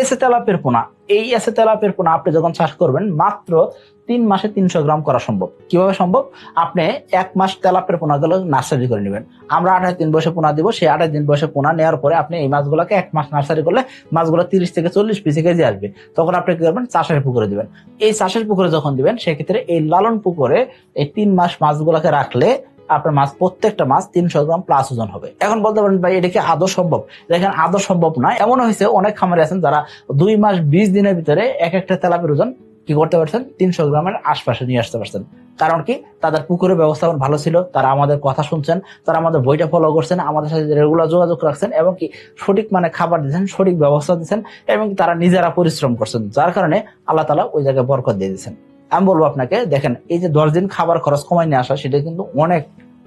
এসে তেলাপের পোনা, এই এসে তেলাপের পোনা আপনি যখন চাষ করবেন মাত্র 3 মাসে 300 গ্রাম করা সম্ভব। কিভাবে সম্ভব? আপনি 1 মাস তেলাপের পোনা গুলো নার্সারি করে নেবেন। আমরা 28 দিন বয়সে পোনা দিব, সেই 28 দিন বয়সে পোনা নেওয়ার পরে আপনি এই মাছগুলোকে 1 মাস নার্সারি করলে মাছগুলো 30 থেকে 40 পিস কেজি আসবে। তখন আপনি কি করবেন? চাষের পুকুরে দিবেন। এই চাষের পুকুরে যখন দিবেন সেক্ষেত্রে এই লালন পুকুরে এই 3 মাস মাছগুলোকে রাখলে আপনার মাছ প্রত্যেকটা মাছ 300 গ্রাম প্লাস ওজন হবে। এখন বলতে পারেন ভাই এটা কি আদৌ সম্ভব? দেখেন আদৌ সম্ভব না। এমন হয়েছে অনেক খামারি আছেন যারা 2 মাস 20 দিনের ভিতরে এক একটা তেলাপির ওজন কি করতে পারছেন? 300 গ্রামের আশপাশে নিয়ে আসতে পারছেন। কারণ কি? তাদের পুকুরের ব্যবস্থাপনা ভালো ছিল, তারা আমাদের কথা শুনছেন, তারা আমাদের বইটা ফলো করছেন, আমাদের সাথে রেগুলার যোগাযোগ রাখছেন এবং কি সঠিক মানে খাবার দিচ্ছেন, সঠিক ব্যবস্থা দিচ্ছেন এবং তারা নিজেরা পরিশ্রম করছেন, যার কারণে আল্লাহ তাআলা ওই জায়গায় বরকত দিয়ে দিচ্ছেন। আমি বলবো আপনাকে, দেখেন এই যে 10 দিন খাবার খরচ কমায় নিয়ে আসা, সেটা কিন্তু অনেক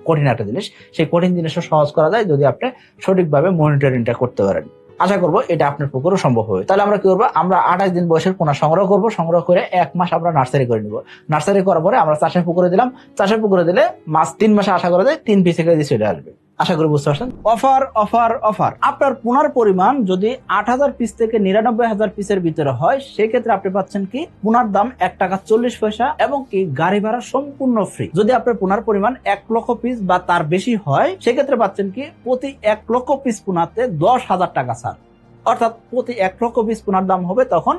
কঠিন একটা জিনিস। সেই কঠিন জিনিসটা সহজ করা যায় যদি আপনি সঠিকভাবে মনিটরিংটা করতে পারেন। আশা করবো এটা আপনার পুকুরও সম্ভব হবে। তাহলে আমরা কি করবো? আমরা 28 দিন বয়সের পোনা সংগ্রহ করবো, সংগ্রহ করে 1 মাস আমরা নার্সারি করে নিব। নার্সারি করার পরে আমরা চাষের পুকুরে দিলাম। চাষের পুকুরে দিলে মাছ 3 মাসে আশা করা যায় 3 পিসে কেজি চলে আসবে। আশা করি বুঝতে পারছেন। অফার অফার অফার, আপনার পোনার পরিমাণ যদি 8000 পিস থেকে 99000 পিসের ভিতরে হয় সেক্ষেত্রে আপনি পাচ্ছেন কি পোনার দাম 1 টাকা 40 পয়সা এবং কি গাড়ি ভাড়া সম্পূর্ণ ফ্রি। যদি আপনার পোনার পরিমাণ 1 লক্ষ পিস বা তার বেশি হয় সেক্ষেত্রে পাচ্ছেন কি প্রতি 1 লক্ষ পিস পোনাতে 10,000 টাকা ছাড়। অর্থাৎ প্রতি 1 লক্ষ পিস পোনার দাম হবে তখন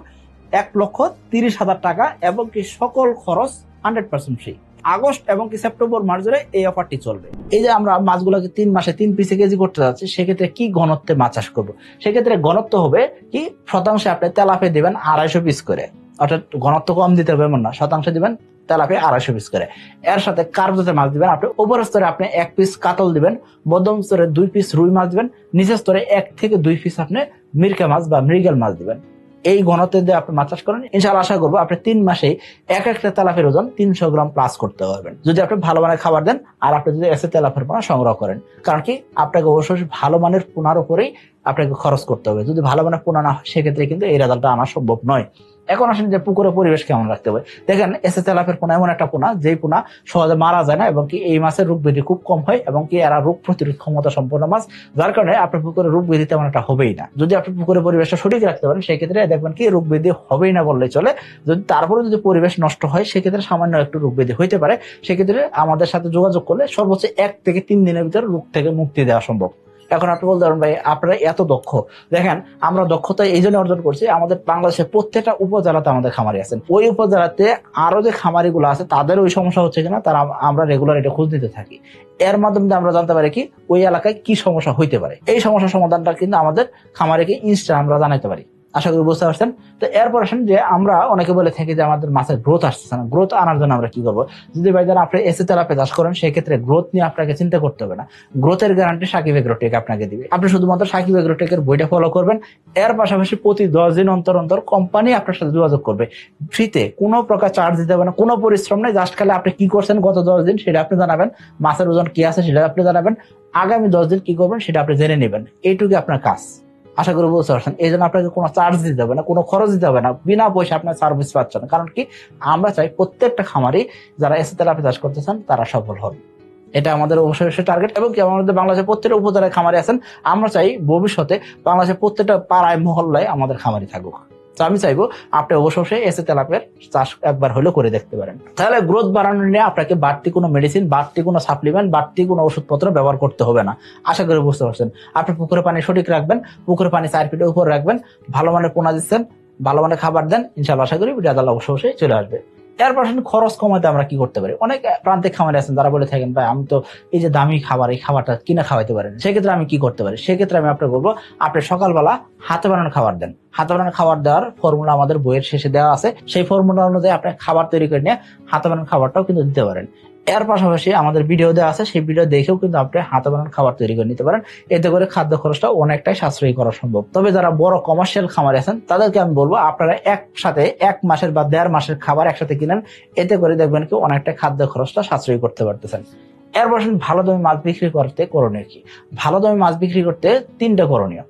1,30,000 টাকা এবং কি সকল খরচ 100% ফ্রি। আগস্ট এবং কি সেপ্টেম্বর মাস ধরে এই অফারটি চলবে। এই যে আমরা মাছগুলোকে 3 মাসে 3 পিসে কেজি করতে যাচ্ছি, সেক্ষেত্রে কি ঘনত্বে মাছ চাষ করবো? সেক্ষেত্রে ঘনত্ব হবে কি শতাংশে আপনি তেলাপে দিবেন 250 পিস করে, অর্থাৎ ঘনত্ব কম দিতে হবে এমন না, শতাংশে দিবেন তেলাপে 250 পিস করে। এর সাথে কার্ভ জাতের মাছ দিবেন আপনি। উপর স্তরে আপনি 1 পিস কাতল দিবেন, মধ্যম স্তরে 2 পিস রুই মাছ দিবেন, নিচের স্তরে 1 থেকে 2 পিস আপনি মিরকা মাছ বা মৃগেল মাছ দিবেন। এই ঘনত্বে দিয়ে আপনি মাছ চাষ করেন, ইনশাআল্লাহ আশা করবো আপনি 3 মাসে এক একটা তেলাপের ওজন 300 গ্রাম প্লাস করতে পারবেন যদি আপনি ভালো মানের খাবার দেন আর আপনি যদি এসে তেলাপের পোনা সংগ্রহ করেন। কারণ কি? আপনাকে অবশ্যই ভালো মানের পোনার উপরেই আপনাকে খরচ করতে হবে। যদি ভালো মানের পোনা না হয় সেক্ষেত্রে কিন্তু এই রেজাল্টটা আনা সম্ভব নয়। এখন আসেন যে পুকুরের পরিবেশ কেমন রাখতে হবে। দেখেন এসে তেলাপের পোনা এমন একটা পোনা যেই পোনা সহজে মারা যায় না এবং কি এই মাছের রোগ ব্যাধি খুব কম হয় এবং কি এরা রোগ প্রতিরোধ ক্ষমতা সম্পন্ন মাছ, যার কারণে আপনার পুকুরে রোগ ব্যাধি তেমন একটা হবেই না। যদি আপনি পুকুরের পরিবেশটা সঠিক রাখতে পারেন সেক্ষেত্রে দেখবেন কি রোগ ব্যাধি হবেই না বললেই চলে। যদি তারপরে যদি পরিবেশ নষ্ট হয় সেক্ষেত্রে সামান্য একটু রোগ ব্যাধি হইতে পারে, সেক্ষেত্রে আমাদের সাথে যোগাযোগ করলে সর্বোচ্চ 1 থেকে 3 দিনের ভিতরে রোগ থেকে মুক্তি দেওয়া সম্ভব। এখন আপনি বলতে পারেন ভাই আপনারা এত দক্ষ। দেখেন আমরা দক্ষতা এই জন্য অর্জন করছি, আমাদের বাংলাদেশের প্রত্যেকটা উপজেলাতে আমাদের খামারি আছেন। ওই উপজেলাতে আরো যে খামারি গুলো আছে তাদের ওই সমস্যা হচ্ছে কিনা তারা আমরা রেগুলার এটা খোঁজ নিতে থাকি। এর মাধ্যমে আমরা জানতে পারি কি ওই এলাকায় কি সমস্যা হইতে পারে। এই সমস্যার সমাধানটা কিন্তু আমাদের খামারিকে ইনস্ট্যান্ট আমরা জানাইতে পারি। আশা করি বুঝতে পারছেন। তো এরপর আসেন যে আমরা অনেকে বলে থাকি যে আমাদের মাছের গ্রোথ আসছে না। গ্রোথ আনার জন্য আমরা কি করবো? যদি ভাই যারা আপনি এসে তেলাপে চাষ করেন সেক্ষেত্রে গ্রোথ নিয়ে আপনাকে চিন্তা করতে হবে না। গ্রোথের গ্যারান্টি সাকিব এগ্রোটেক আপনাকে দিবে। আপনি শুধুমাত্র সাকিব এগ্রোটেকের বইটা ফলো করবেন। এর পাশাপাশি প্রতি 10 দিন অন্তর অন্তর কোম্পানি আপনার সাথে যোগাযোগ করবে ফ্রিতে, কোনো প্রকার চার্জ দিতে হবে না, কোনো পরিশ্রম নেই। জাস্ট খালি আপনি কি করছেন গত 10 দিন সেটা আপনি জানাবেন, মাছের ওজন কি আছে সেটা আপনি জানাবেন, আগামী 10 দিন কি করবেন সেটা আপনি জেনে নেবেন। এইটুকু আপনার কাজ। আশা করি বুঝতে পারছেন। এই জন্য আপনাকে কোনো চার্জ দিতে হবে না, কোনো খরচ দিতে হবে না, বিনা পয়সা আপনার সার্ভিস পাচ্ছেন। কারণ কি? আমরা চাই প্রত্যেকটা খামারি যারা এসে তেলাপি চাষ করতে চান তারা সফল হবে। এটা আমাদের অবশ্যই টার্গেট। এবং কি আমাদের বাংলাদেশের প্রত্যেকটা উপজেলায় খামারি আছেন, আমরা চাই ভবিষ্যতে বাংলাদেশের প্রত্যেকটা পাড়ায় মহল্লায় আমাদের খামারি থাকুক। তো আমি চাইবো আপনি অবশ্যই এসে তেলাপের চাষ একবার হলেও করে দেখতে পারেন। তাহলে গ্রোথ বাড়ানো নিয়ে আপনাকে বাড়তি কোনো মেডিসিন, বাড়তি কোনো সাপ্লিমেন্ট, বাড়তি কোনো ওষুধপত্র ব্যবহার করতে হবে না। আশা করি বুঝতে পারছেন। আপনি পুকুরে পানি সঠিক রাখবেন, পুকুরে পানি 4 ফিটের উপর রাখবেন, ভালো মানের পোনা দিচ্ছেন, ভালো মানের খাবার দেন, ইনশাআল্লাহ আশা করি রেজাল্ট অবশ্যই চলে আসবে। এরপর খরচ কমাতে আমরা কি করতে পারি? অনেক প্রান্তিক খামারি আছেন যারা বলে থাকেন ভাই আমি তো এই যে দামি খাবার এই খাবারটা কিনে খাওয়াইতে পারেন। সেক্ষেত্রে আমি কি করতে পারি? সেক্ষেত্রে আমি আপনাকে বলবো আপনি সকালবেলা হাতে বানানো খাবার দেন। হাতে বানানো খাবার দেওয়ার ফর্মুলা আমাদের বইয়ের শেষে দেওয়া আছে। সেই ফর্মুলা অনুযায়ী আপনি খাবার তৈরি করে নিয়ে হাতে বানানো খাবারটাও কিন্তু দিতে পারেন। এর পাশাপাশি আমাদের ভিডিও দেওয়া আছে, সেই ভিডিও দেখেও কিন্তু আপনি হাতে বানানো খাবার তৈরি করে নিতে পারেন। এতে করে খাদ্য খরচটা অনেকটাই সাশ্রয়ী করা সম্ভব। তবে যারা বড় কমার্শিয়াল খামারি আছেন তাদেরকে আমি বলবো আপনারা একসাথে 1 মাসের বা 1.5 মাসের খাবার একসাথে কিনেন। এতে করে দেখবেন কি অনেকটা খাদ্য খরচটা সাশ্রয়ী করতে পারতেছেন। এরপর ভালো দামে মাছ বিক্রি করতে করণীয় কি? ভালো দামে মাছ বিক্রি করতে 3টা করণীয়।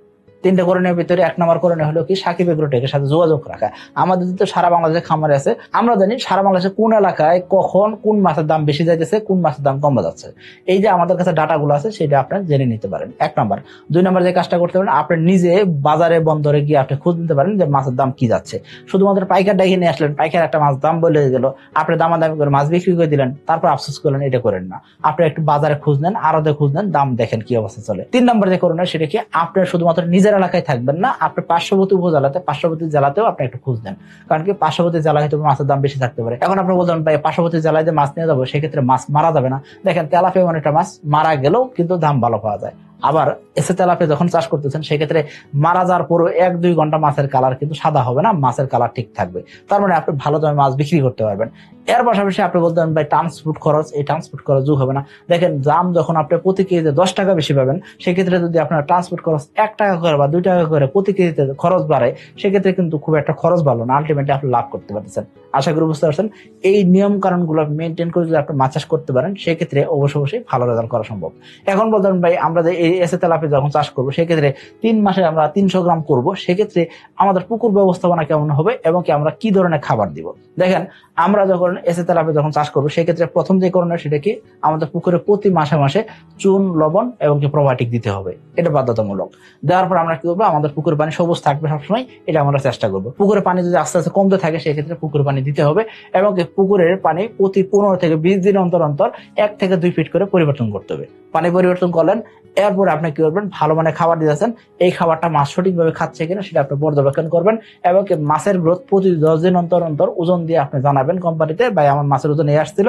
3টে করণীয় ভিতরে 1 নম্বর করণীয় হলো কি সাকিব এগ্রোটেকের সাথে যোগাযোগ রাখা। আমাদের তো সারা বাংলাদেশে খামারে আছে, আমরা জানি সারা বাংলাদেশে কোন এলাকায় কখন কোন মাছের দাম বেশি যাইতেছে, কোন মাছের দাম কমে যাচ্ছে। এই যে আমাদের কাছে ডাটাগুলো আছে সেটা আপনারা জেনে নিতে পারেন 1 নম্বর। 2 নম্বর যে কাজটা করতে পারেন, আপনি নিজে বাজারে বন্দরে গিয়ে আপনি খোঁজ নিতে পারেন যে মাছের দাম কি যাচ্ছে। শুধুমাত্র পাইকার ডাইকে নিয়ে আসলেন, পাইকার একটা মাছ দাম বলে গেল, আপনি দামাদামি করে মাছ বিক্রি করে দিলেন, তারপর আফসোস করলেন, এটা করেন না। আপনি একটু বাজারে খোঁজ নেন, আড়তে খোঁজ নেন, দাম দেখেন কি অবস্থা চলে। 3 নম্বর যে করণীয় সেটা কি, আপনি শুধুমাত্র নিজের এলাকায় থাকবেন না, আপনি পার্শ্ববর্তী উপজেলাতে, পার্শ্ববর্তী জেলাতেও আপনি একটু খোঁজ নেন। কারণ কি পার্শ্ববর্তী জেলায় হয়তো মাছের দাম বেশি থাকতে পারে। এখন আপনি বলতেন ভাই পার্শ্ববর্তী জেলায় যে মাছ নিয়ে যাবো সেক্ষেত্রে মাছ মারা যাবে না। দেখেন তেলাপিয়া এমন একটা মাছ, মারা গেলেও কিন্তু দাম ভালো পাওয়া যায়। আবার এসে তেলাপিয়া যখন চাষ করতেছেন সেক্ষেত্রে মারা যাওয়ার পরও 1-2 ঘন্টা মাছের কালার কিন্তু সাদা হবে না, মাছের কালার ঠিক থাকবে। তার মানে আপনি ভালো দামে মাছ বিক্রি করতে পারবেন। এর পাশাপাশি আপনি বলতে পারেন ভাই ট্রান্সপোর্ট খরচ, এই ট্রান্সপোর্ট খরচ যোগ হবে না। দেখেন দাম যখন আপনি প্রতি কেজিতে 10 টাকা বেশি পাবেন, সেক্ষেত্রে যদি আপনার ট্রান্সপোর্ট খরচ 1 টাকা করে বা 2 টাকা করে প্রতি কেজিতে খরচ বাড়ে, সেক্ষেত্রে কিন্তু খুব একটা খরচ ভালো না, আলটিমেটলি আপনি লাভ করতে পারতেছেন। আশা করি বুঝতে পারছেন। এই নিয়ম কারণ গুলো মেনটেন করে যদি আপনি মাছ চাষ করতে পারেন, সেক্ষেত্রে অবশ্যই ভালো রেজাল্ট করা সম্ভব। এখন বলতেন ভাই আমরা যে এই এসে তেলাপিয়া যখন চাষ করবো সেক্ষেত্রে 3 মাসে আমরা 300 গ্রাম করবো, সেক্ষেত্রে আমাদের পুকুর ব্যবস্থাপনা কেমন হবে এবং কি আমরা কি ধরনের খাবার দিব। দেখেন আমরা যখন এসে তেলাপিয়া যখন চাষ করবো সেক্ষেত্রে প্রথম যে করণীয় সেটা কি, আমাদের পুকুরে প্রতি মাসে মাসে চুন, লবণ এবং কি প্রোবায়োটিক দিতে হবে। এটা বাধ্যতামূলক। দেওয়ার পর আমরা কি করবো, আমাদের পুকুরের পানি সবুজ থাকবে সবসময়, এটা আমরা চেষ্টা করবো। পুকুরের পানি যদি আস্তে আস্তে কমতে থাকে সেক্ষেত্রে পুকুরের পানি দিতে হবে এবং পুকুরের পানি প্রতি 15 থেকে 20 দিন অন্তর অন্তর 1 থেকে 2 ফিট করে পরিবর্তন করতে হবে। পানি পরিবর্তন করলেন, এরপর আপনি কি করবেন, ভালো মানে খাবার দিয়েছেন, এই খাবারটা মাছ সঠিকভাবে খাচ্ছে কিনা সেটা আপনি পর্যবেক্ষণ করবেন এবং মাছের গ্রোথ প্রতি 10 দিন অন্তর অন্তর ওজন দিয়ে আপনি জানাবেন কোম্পানিতে, ভাই আমার মাছের ওজন এই আসছিল,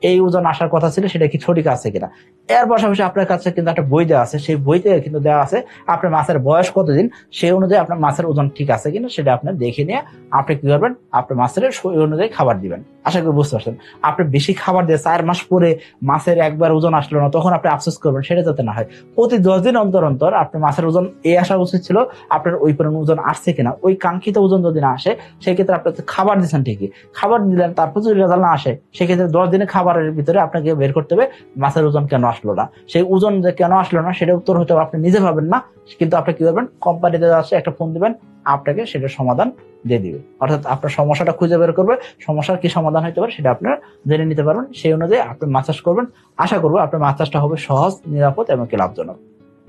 এই ওজন আসার কথা ছিল, সেটা কি সঠিক আছে কিনা। এর পাশাপাশি আপনার কাছে কিন্তু একটা বই দেওয়া আছে, সেই বইতে কিন্তু দেওয়া আছে আপনার মাছের বয়স কতদিন, সেই অনুযায়ী আপনার মাছের ওজন ঠিক আছে কিনা সেটা আপনি দেখে নিয়ে আপনি কি করবেন, আপনার মাছের সেই অনুযায়ী খাবার দিবেন। আশা করি বুঝতে পারছেন। আপনি বেশি খাবার দিয়ে 4 মাস পরে মাছের একবার ওজন আসলো না, তখন আপনি আফসোস করবেন, সেটা যাতে না হয়। প্রতি 10 দিন অন্তর অন্তর আপনার মাছের ওজন এই আসা উচিত ছিল, আপনার ওই পরিমাণ ওজন আসছে কিনা, ওই কাঙ্ক্ষিত ওজন যদি না আসে সেক্ষেত্রে আপনি খাবার দিচ্ছেন ঠিকই, খাবার দিলেন, তারপর যদি রেজাল্ট না আসে সেক্ষেত্রে 10 দিনের খাবারের ভিতরে আপনাকে বের করতে হবে মাছের ওজন কেন আসলো না। সেই ওজন যে কেন আসলো না সেটা উত্তর হয়তো আপনি নিজে পাবেন না, কিন্তু আপনি কি করবেন, কোম্পানিতে আসে একটা ফোন দিবেন, আপনাকে সেটা সমাধান দিয়ে দিবে। অর্থাৎ আপনার সমস্যাটা খুঁজে বের করবে, সমস্যার কি সমাধান হতে পারে সেটা আপনারা জেনে নিতে পারবেন। সেই অনুযায়ী আপনি মাছ চাষ করবেন। আশা করবো আপনার মাছ চাষটা হবে সহজ, নিরাপদ এবং কি লাভজনক।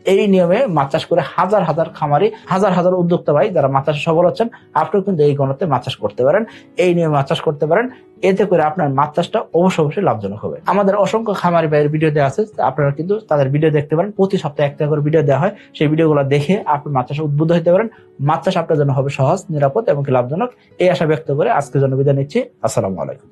এই নিয়মে মাছ চাষ করে হাজার হাজার খামারি, হাজার হাজার উদ্যোক্তা ভাই যারা মাছ চাষে সফল হচ্ছেন, আপনিও কিন্তু এই গণতে মাছ চাষ করতে পারেন, এই নিয়মে মাছ চাষ করতে পারেন। এতে করে আপনার মাছ চাষটা অবশ্যই লাভজনক হবে। আমাদের অসংখ্য খামারি ভাইয়ের ভিডিও দেওয়া আছে, আপনারা কিন্তু তাদের ভিডিও দেখতে পারেন। প্রতি সপ্তাহে একটা করে ভিডিও দেওয়া হয়, সেই ভিডিওগুলো দেখে আপনি মাছ চাষে উদ্বুদ্ধ হতে পারেন। মাছ চাষ আপনার জন্য হবে সহজ, নিরাপদ এবং লাভজনক। এই আশা ব্যক্ত করে আজকের জন্য বিদায় নিচ্ছি। আসসালামু আলাইকুম।